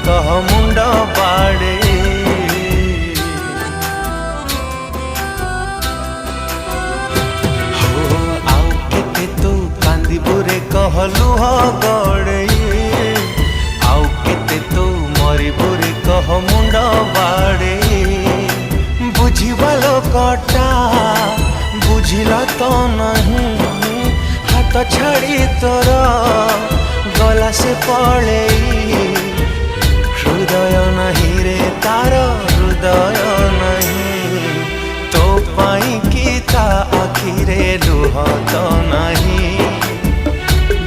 कह मुंड बाड़े। हो आउ केते तू कांदिबुरे कह लुह गड़े। आउ केते तू मरिबुरे कह मुंड बाड़े। बुझिबा लोकटा बुझिला तो नहीं, हाथ छाड़ी तोर गला से पड़े। हृदय नहीं रे तार हृदय नहीं, तो पाई की ता आखिरे लुह तो नहीं।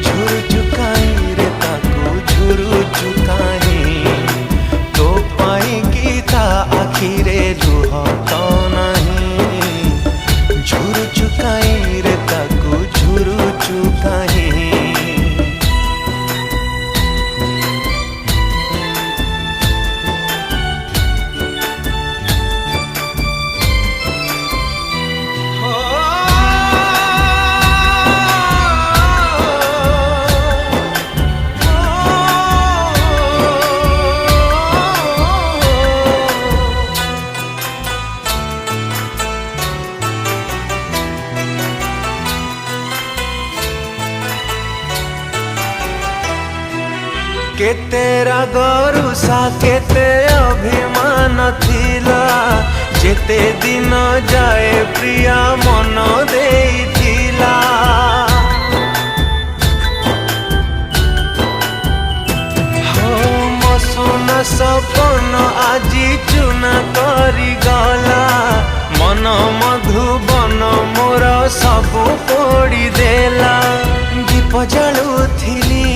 झुरु झुकाई रे ताकू झुरु झुकाई, तो पाई की ता आखिरे लुह तो नहीं। झुरु झुकाई रे ताकू झुरु झुकाई। केते रागरुषा केते अभिमान थिला, जेते दिन जाए प्रिया मन देइथिला। हो मसुना सपन आजी चुना करी गला। मन मधुबन मोर सबु पोड़ी देला। दीप जलुथिली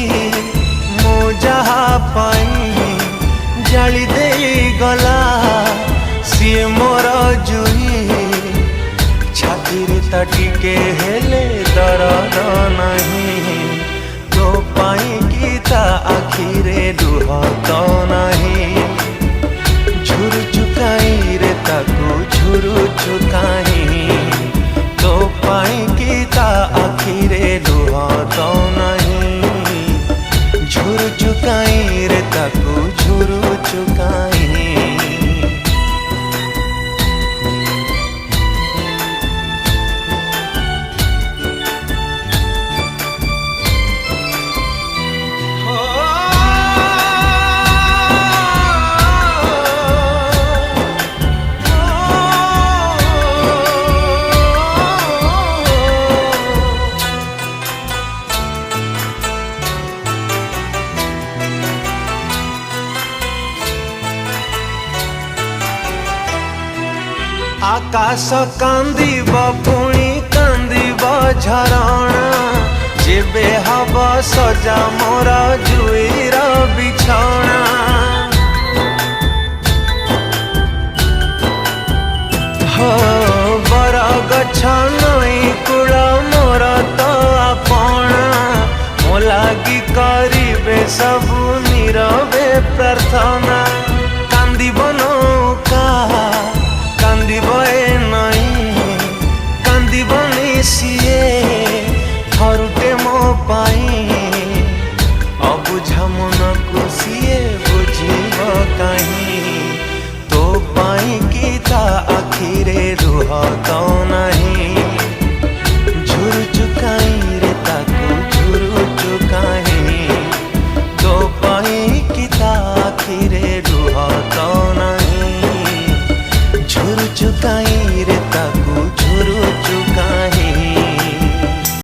जहा पाई जाली दे गला सी मोर जुई। छाती ता टिके हेले दर्द नहीं, तो पाई की ता आखिरे लुह तो नहीं। झुरु झुकाई रे ताकू झुरु झुकाई, तो पाई की ता आखिरे लुह तो नहीं। झुरु झुकाई रे ताकू झुरु झुकाई। आकाश कांदिब पुणी कांदिब झरणा, जेबे हब सजा मोर जुईर बिछौना। हो बर गछ नई कूल मोर तो आपणा, मो लागी करिबे सबु नीरवे प्रार्थना।